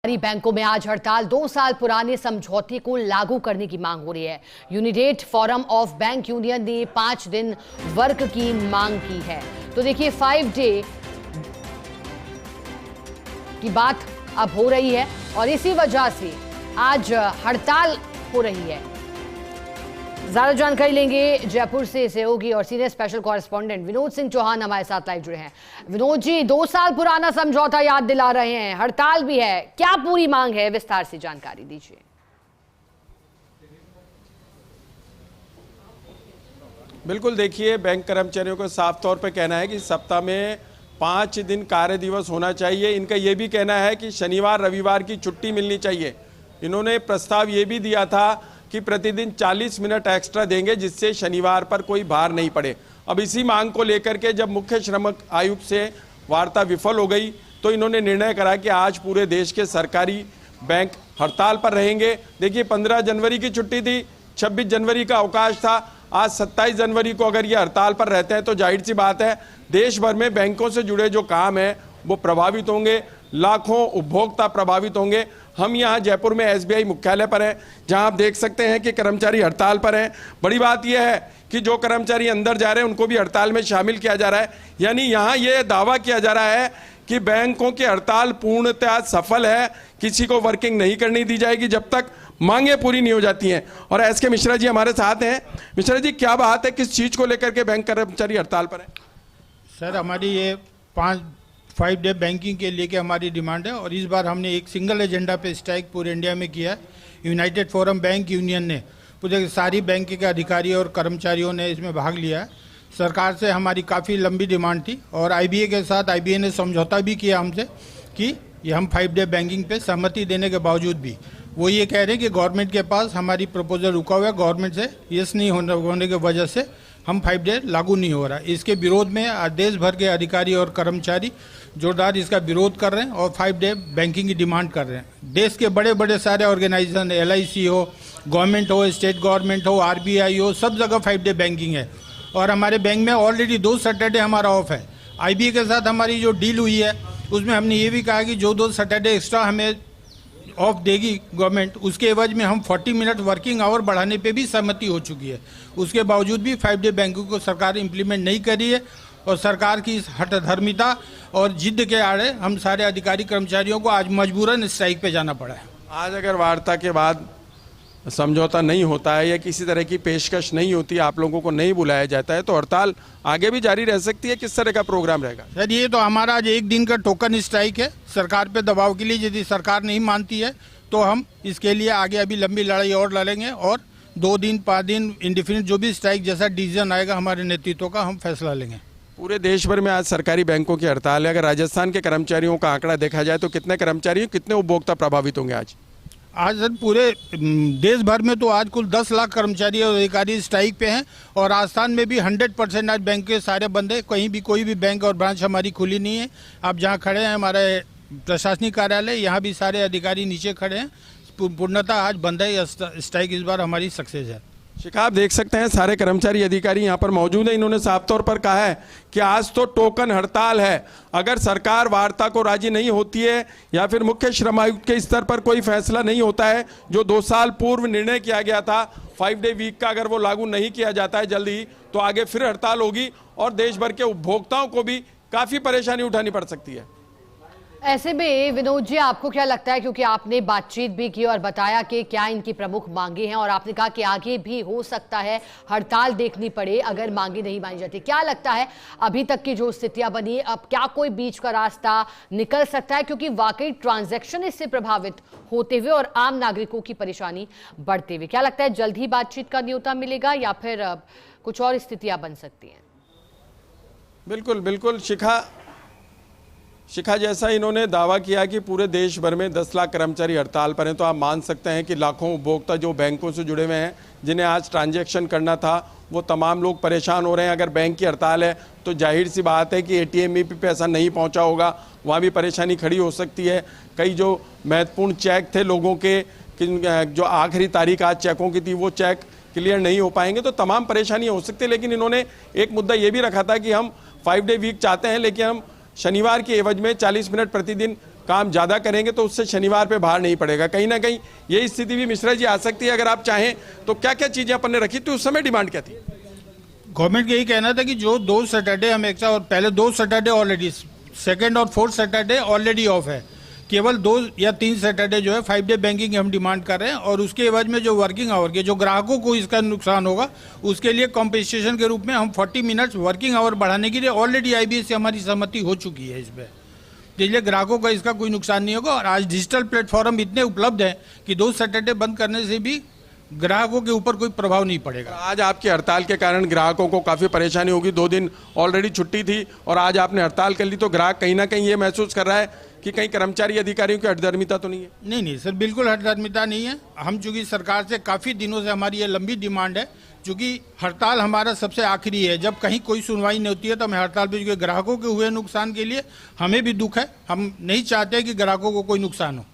बैंकों में आज हड़ताल। 2 साल पुराने समझौते को लागू करने की मांग हो रही है। यूनिडेट फोरम ऑफ बैंक यूनियन ने 5 दिन वर्क की मांग की है। तो देखिए 5 डे की बात अब हो रही है और इसी वजह से आज हड़ताल हो रही है। ज्यादा जानकारी लेंगे जयपुर से सहयोगी और senior special correspondent Vinod Singh Chauhan हमारे साथ लाइव जुड़े हैं। विनोद जी, 2 साल पुराना समझौता याद दिला रहे हैं, हड़ताल भी है, क्या पूरी मांग है, विस्तार से जानकारी दीजिए। बिल्कुल, देखिए बैंक कर्मचारियों को साफ तौर पर कहना है कि सप्ताह में 5 दिन कार्य दिवस होना चाहिए। इनका यह भी कहना है कि शनिवार रविवार की छुट्टी मिलनी चाहिए। इन्होंने प्रस्ताव ये भी दिया था कि प्रतिदिन 40 मिनट एक्स्ट्रा देंगे जिससे शनिवार पर कोई भार नहीं पड़े। अब इसी मांग को लेकर के जब मुख्य श्रम आयुक्त से वार्ता विफल हो गई तो इन्होंने निर्णय करा कि आज पूरे देश के सरकारी बैंक हड़ताल पर रहेंगे। देखिए 15 जनवरी की छुट्टी थी, 26 जनवरी का अवकाश था, आज 27 जनवरी को अगर ये हड़ताल पर रहते हैं तो जाहिर सी बात है देश भर में बैंकों से जुड़े जो काम है वो प्रभावित होंगे, लाखों उपभोक्ता प्रभावित होंगे। हम यहाँ जयपुर में एसबीआई मुख्यालय पर हैं जहाँ आप देख सकते हैं कि कर्मचारी हड़ताल पर हैं। बड़ी बात यह है कि जो कर्मचारी अंदर जा रहे हैं उनको भी हड़ताल में शामिल किया जा रहा है। यानी यहाँ ये दावा किया जा रहा है कि बैंकों की हड़ताल पूर्णतः सफल है, किसी को वर्किंग नहीं करनी दी जाएगी जब तक मांगे पूरी नहीं हो जाती हैं। और एस के मिश्रा जी हमारे साथ हैं। मिश्रा जी, क्या बात है, किस चीज़ को लेकर के बैंक कर्मचारी हड़ताल पर है? सर, हमारी ये 5 डे बैंकिंग के लिए हमारी डिमांड है और इस बार हमने एक सिंगल एजेंडा पे स्ट्राइक पूरे इंडिया में किया है। यूनाइटेड फोरम बैंक यूनियन ने पूरे सारी बैंक के अधिकारी और कर्मचारियों ने इसमें भाग लिया है। सरकार से हमारी काफ़ी लंबी डिमांड थी और आईबीए के साथ आईबीए ने समझौता भी किया हमसे कि ये हम 5 डे बैंकिंग पे सहमति देने के बावजूद भी वो ये कह रहे हैं कि गवर्नमेंट के पास हमारी प्रपोजल रुका हुआ है, गवर्नमेंट से यस नहीं होने की वजह से हम 5 डे लागू नहीं हो रहा। इसके विरोध में आज देश भर के अधिकारी और कर्मचारी जोरदार इसका विरोध कर रहे हैं और 5 डे बैंकिंग की डिमांड कर रहे हैं। देश के बड़े बड़े सारे ऑर्गेनाइजेशन, LIC हो, गवर्नमेंट हो, स्टेट गवर्नमेंट हो, RBI हो, सब जगह 5 डे बैंकिंग है और हमारे बैंक में ऑलरेडी 2 सैटरडे हमारा ऑफ है। IBA के साथ हमारी जो डील हुई है उसमें हमने ये भी कहा कि जो 2 सैटरडे एक्स्ट्रा हमें ऑफ देगी गवर्नमेंट, उसके एवज में हम 40 मिनट वर्किंग आवर बढ़ाने पे भी सहमति हो चुकी है। उसके बावजूद भी 5 डे बैंकिंग को सरकार इम्प्लीमेंट नहीं करी है और सरकार की इस हठधर्मिता और जिद्द के आड़े हम सारे अधिकारी कर्मचारियों को आज मजबूरन स्ट्राइक पे जाना पड़ा है। आज अगर वार्ता के बाद समझौता नहीं होता है या किसी तरह की पेशकश नहीं होती, आप लोगों को नहीं बुलाया जाता है तो हड़ताल आगे भी जारी रह सकती है। किस तरह का प्रोग्राम रहेगा? सर, ये तो हमारा आज 1 दिन का टोकन स्ट्राइक है सरकार पे दबाव के लिए। यदि सरकार नहीं मानती है तो हम इसके लिए आगे अभी लंबी लड़ाई और लड़ेंगे और 2 दिन 5 दिन इंडिफिनिट जो भी स्ट्राइक जैसा डिसीजन आएगा हमारे नेतृत्व का, हम फैसला लेंगे। पूरे देश भर में आज सरकारी बैंकों की हड़ताल है। अगर राजस्थान के कर्मचारियों का आंकड़ा देखा जाए तो कितने कर्मचारी, कितने उपभोक्ता प्रभावित होंगे आज? सर, पूरे देश भर में तो आज कुल 10 लाख कर्मचारी और अधिकारी स्ट्राइक पे हैं और राजस्थान में भी 100% आज बैंक के सारे बंद है। कहीं भी कोई भी बैंक और ब्रांच हमारी खुली नहीं है। आप जहाँ खड़े हैं हमारे प्रशासनिक कार्यालय, यहाँ भी सारे अधिकारी नीचे खड़े हैं। पूर्णतः आज बंद है। स्ट्राइक इस बार हमारी सक्सेस है। शिखा, आप देख सकते हैं सारे कर्मचारी अधिकारी यहाँ पर मौजूद हैं। इन्होंने साफ तौर पर कहा है कि आज तो टोकन हड़ताल है। अगर सरकार वार्ता को राजी नहीं होती है या फिर मुख्य श्रम आयुक्त के स्तर पर कोई फैसला नहीं होता है, जो 2 साल पूर्व निर्णय किया गया था 5 डे वीक का, अगर वो लागू नहीं किया जाता है जल्दी, तो आगे फिर हड़ताल होगी और देश भर के उपभोक्ताओं को भी काफ़ी परेशानी उठानी पड़ सकती है। ऐसे में विनोद जी, आपको क्या लगता है, क्योंकि आपने बातचीत भी की और बताया कि क्या इनकी प्रमुख मांगे हैं और आपने कहा कि आगे भी हो सकता है हड़ताल देखनी पड़े अगर मांगे नहीं मानी जाती, क्या लगता है अभी तक की जो स्थितियां बनी, अब क्या कोई बीच का रास्ता निकल सकता है? क्योंकि वाकई ट्रांजैक्शन इससे प्रभावित होते हुए और आम नागरिकों की परेशानी बढ़ते हुए, क्या लगता है जल्द ही बातचीत का न्योता मिलेगा या फिर कुछ और स्थितियां बन सकती हैं? बिल्कुल बिल्कुल शिखा, जैसा इन्होंने दावा किया कि पूरे देश भर में 10 लाख कर्मचारी हड़ताल पर हैं, तो आप मान सकते हैं कि लाखों उपभोक्ता जो बैंकों से जुड़े हुए हैं, जिन्हें आज ट्रांजैक्शन करना था, वो तमाम लोग परेशान हो रहे हैं। अगर बैंक की हड़ताल है तो जाहिर सी बात है कि ATM में भी पैसा नहीं पहुंचा होगा, वहाँ भी परेशानी खड़ी हो सकती है। कई जो महत्वपूर्ण चेक थे लोगों के, जो आखिरी तारीख आज चेकों की थी, वो चेक क्लियर नहीं हो पाएंगे, तो तमाम परेशानियाँ हो सकती है। लेकिन इन्होंने एक मुद्दा ये भी रखा था कि हम 5 डे वीक चाहते हैं, लेकिन हम शनिवार के एवज में 40 मिनट प्रतिदिन काम ज़्यादा करेंगे तो उससे शनिवार पे भार नहीं पड़ेगा। कहीं ना कहीं यही स्थिति भी मिश्रा जी आ सकती है। अगर आप चाहें तो क्या क्या चीज़ें अपन ने रखी थी उस समय, डिमांड क्या थी? गवर्नमेंट का यही कहना था कि जो 2 सैटरडे हम एक साथ, और पहले 2 सैटरडे ऑलरेडी, सेकंड और 4th सैटरडे ऑलरेडी ऑफ है, केवल 2 या 3 सैटरडे जो है 5 डे बैंकिंग हम डिमांड कर रहे हैं। और उसके एवज में जो वर्किंग आवर के जो ग्राहकों को इसका नुकसान होगा उसके लिए कॉम्पेंसेशन के रूप में हम 40 मिनट्स वर्किंग आवर बढ़ाने के लिए ऑलरेडी IBA से हमारी सहमति हो चुकी है इस पर। इसलिए ग्राहकों का इसका कोई नुकसान नहीं होगा। और आज डिजिटल प्लेटफॉर्म इतने उपलब्ध हैं कि 2 सैटरडे बंद करने से भी ग्राहकों के ऊपर कोई प्रभाव नहीं पड़ेगा। आज आपकी हड़ताल के कारण ग्राहकों को काफ़ी परेशानी होगी। 2 दिन ऑलरेडी छुट्टी थी और आज आपने हड़ताल कर ली, तो ग्राहक कहीं ना कहीं ये महसूस कर रहा है कि कहीं कर्मचारी अधिकारियों की हठधर्मिता तो नहीं है? नहीं सर, बिल्कुल हठधर्मिता नहीं है। हम चूंकि सरकार से काफ़ी दिनों से हमारी ये लंबी डिमांड है, चूंकि हड़ताल हमारा सबसे आखिरी है, जब कहीं कोई सुनवाई नहीं होती है तो हमें हड़ताल पे, क्योंकि ग्राहकों के हुए नुकसान के लिए हमें भी दुख है। हम नहीं चाहते कि ग्राहकों को कोई नुकसान हो।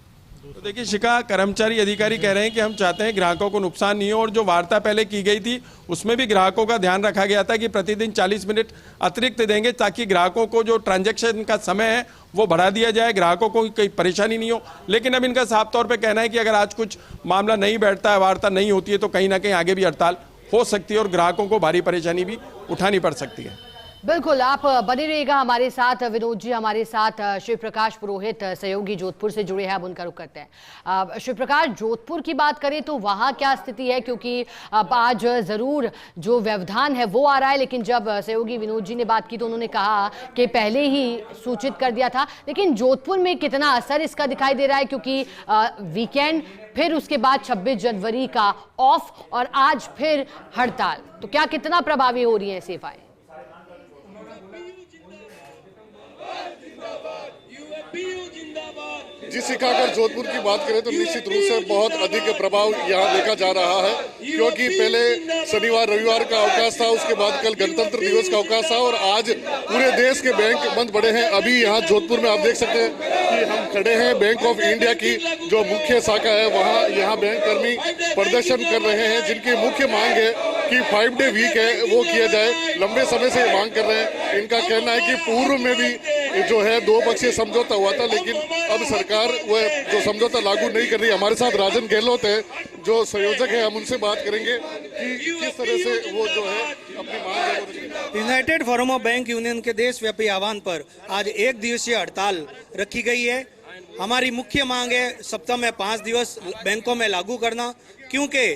तो देखिए शिका, कर्मचारी अधिकारी कह रहे हैं कि हम चाहते हैं ग्राहकों को नुकसान नहीं हो। और जो वार्ता पहले की गई थी उसमें भी ग्राहकों का ध्यान रखा गया था कि प्रतिदिन 40 मिनट अतिरिक्त देंगे ताकि ग्राहकों को जो ट्रांजैक्शन का समय है वो बढ़ा दिया जाए, ग्राहकों को कोई परेशानी नहीं हो। लेकिन अब इनका साफ तौर पे कहना है कि अगर आज कुछ मामला नहीं बैठता है, वार्ता नहीं होती है, तो कहीं ना कहीं आगे भी हड़ताल हो सकती है और ग्राहकों को भारी परेशानी भी उठानी पड़ सकती है। बिल्कुल, आप बने रहिएगा हमारे साथ। विनोद जी हमारे साथ शिव प्रकाश पुरोहित सहयोगी जोधपुर से जुड़े हैं, अब उनका रुख करते हैं। शिव प्रकाश, जोधपुर की बात करें तो वहां क्या स्थिति है, क्योंकि आज जरूर जो व्यवधान है वो आ रहा है, लेकिन जब सहयोगी विनोद जी ने बात की तो उन्होंने कहा कि पहले ही सूचित कर दिया था। लेकिन जोधपुर में कितना असर इसका दिखाई दे रहा है, क्योंकि वीकेंड, फिर उसके बाद 26 जनवरी का ऑफ और आज फिर हड़ताल, तो क्या कितना प्रभावी हो रही है सेवाएं? जी शिखा, अगर जोधपुर की बात करें तो निश्चित रूप से बहुत अधिक प्रभाव यहाँ देखा जा रहा है, क्योंकि पहले शनिवार रविवार का अवकाश था, उसके बाद कल गणतंत्र दिवस का अवकाश था और आज पूरे देश के बैंक बंद पड़े हैं। अभी यहाँ जोधपुर में आप देख सकते हैं कि हम खड़े हैं बैंक ऑफ इंडिया की जो मुख्य शाखा है वहाँ। यहाँ बैंक कर्मी प्रदर्शन कर रहे हैं, जिनकी मुख्य मांग है कि 5 डे वीक है वो किया जाए। लंबे समय से मांग कर रहे हैं। इनका कहना है कि पूर्व में भी जो है 2 पक्षीय समझौता हुआ था, लेकिन अब सरकार वह जो समझौता लागू नहीं कर रही। हमारे साथ राजन गहलोत है जो संयोजक है, हम उनसे बात करेंगे कि किस तरह से वो जो है अपनी मांग। United forum of bank union के देशव्यापी आह्वान पर आज 1 दिवसीय हड़ताल रखी गई है। हमारी मुख्य मांग है सप्ताह में 5 दिवस बैंकों में लागू करना, क्योंकि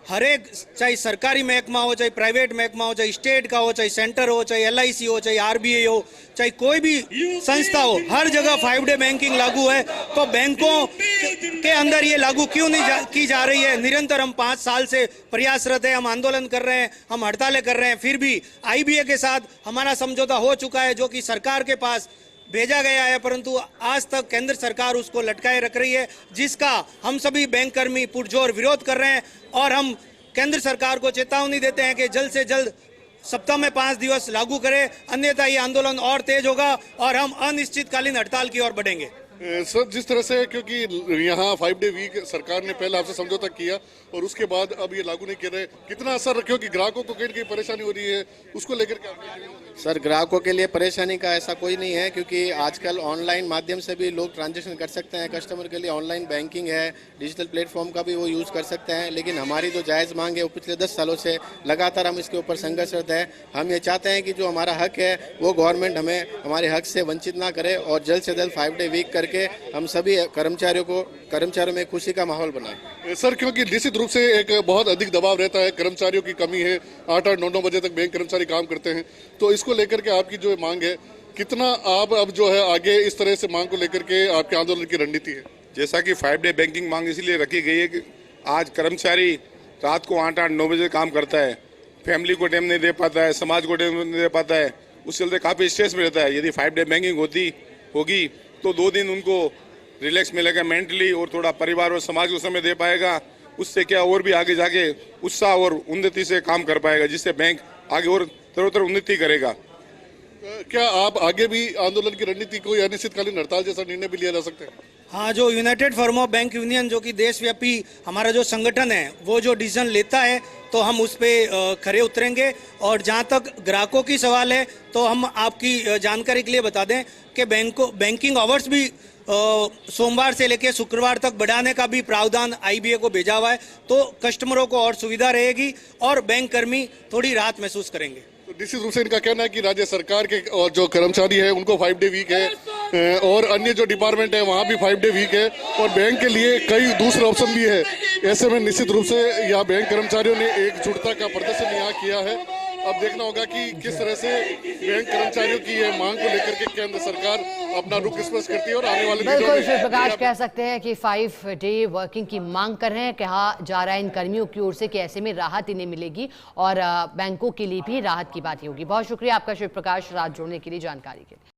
हर एक, चाहे सरकारी महकमा हो, चाहे प्राइवेट महकमा हो, चाहे स्टेट का हो, चाहे सेंटर हो, चाहे LIC हो, चाहे RBI हो, चाहे कोई भी संस्था हो, हर जगह 5 डे बैंकिंग लागू है। तो बैंकों के अंदर ये लागू क्यों नहीं की जा रही है? निरंतर हम 5 साल से प्रयासरत है, हम आंदोलन कर रहे हैं, हम हड़तालें कर रहे हैं, फिर भी IBA के साथ हमारा समझौता हो चुका है जो कि सरकार के पास भेजा गया है, परंतु आज तक केंद्र सरकार उसको लटकाए रख रही है, जिसका हम सभी बैंक कर्मी पुरजोर विरोध कर रहे हैं। और हम केंद्र सरकार को चेतावनी देते हैं कि जल्द से जल्द सप्ताह में 5 दिवस लागू करें, अन्यथा ये आंदोलन और तेज होगा और हम अनिश्चितकालीन हड़ताल की ओर बढ़ेंगे। सर, जिस तरह से, क्योंकि यहाँ 5 डे वीक सरकार ने पहले आपसे समझौता किया और उसके बाद अब ये लागू नहीं कर रहे, कितना असर रखे हो कि ग्राहकों को कहीं परेशानी हो रही है, उसको लेकर के आप? सर, ग्राहकों के लिए परेशानी का ऐसा कोई नहीं है, क्योंकि आजकल ऑनलाइन माध्यम से भी लोग ट्रांजैक्शन कर सकते हैं। कस्टमर के लिए ऑनलाइन बैंकिंग है, डिजिटल प्लेटफॉर्म का भी वो यूज़ कर सकते हैं। लेकिन हमारी जो जायज़ मांग है वो पिछले 10 सालों से लगातार हम इसके ऊपर संघर्षरत है। हम ये चाहते हैं कि जो हमारा हक है वो गवर्नमेंट हमें हमारे हक से वंचित ना करे और जल्द से जल्द 5 डे वीक करके हम सभी कर्मचारियों में खुशी का माहौल बनाएं। सर, क्योंकि निश्चित रूप से एक बहुत अधिक दबाव रहता है, कर्मचारियों की कमी है, 8-8, 9-9 बजे तक बैंक कर्मचारी काम करते हैं, तो इसको लेकर के आपकी जो मांग है, कितना आप अब जो है आगे इस तरह से मांग को लेकर के आपके आंदोलन की रणनीति है? जैसा कि 5 डे बैंकिंग मांग इसलिए रखी गई है कि आज कर्मचारी रात को 8-8, 9 बजे काम करता है, फैमिली को टाइम नहीं दे पाता है, समाज को टाइम नहीं दे पाता है, उस चलते काफ़ी स्ट्रेस में रहता है। यदि 5 डे बैंकिंग होगी तो 2 दिन उनको रिलैक्स मिलेगा मेंटली और थोड़ा परिवार और समाज को समय दे पाएगा। उससे क्या और भी आगे जाके उत्साह और उन्नति से काम कर पाएगा, जिससे बैंक आगे और तरह उन्नति करेगा। क्या आप आगे भी आंदोलन की रणनीति को अनिश्चितकालीन हड़ताल जैसा निर्णय भी लिया जा सकता है? हाँ, जो United forum of bank union जो कि देशव्यापी हमारा जो संगठन है वो जो डिसीजन लेता है तो हम उस पर खरे उतरेंगे। और जहाँ तक ग्राहकों की सवाल है तो हम आपकी जानकारी के लिए बता दें कि बैंकिंग आवर्स भी सोमवार से लेकर शुक्रवार तक बढ़ाने का भी प्रावधान आईबीए को भेजा हुआ है, तो कस्टमरों को और सुविधा रहेगी और बैंक कर्मी थोड़ी राहत महसूस करेंगे। तो निश्चित रूप से इनका कहना है कि राज्य सरकार के और जो कर्मचारी है उनको 5 डे वीक है और अन्य जो डिपार्टमेंट है वहाँ भी 5 डे वीक है और बैंक के लिए कई दूसरे ऑप्शन भी है। ऐसे में निश्चित रूप से यहाँ बैंक कर्मचारियों ने एकजुटता का प्रदर्शन यहाँ किया है। अब देखना होगा कि किस तरह से बैंक कर्मचारियों की ये मांग को लेकर के केंद्र सरकार अपना रुख स्पष्ट करती है और आने वाले दिनों बिल्कुल में शिव प्रकाश, कह सकते हैं कि 5 डे वर्किंग की मांग कर रहे हैं। कहा जा रहा है इन कर्मियों की ओर से कि ऐसे में राहत इन्हें मिलेगी और बैंकों के लिए भी राहत की बात ही होगी। बहुत शुक्रिया आपका शिव प्रकाश, रात जोड़ने के लिए, जानकारी के लिए।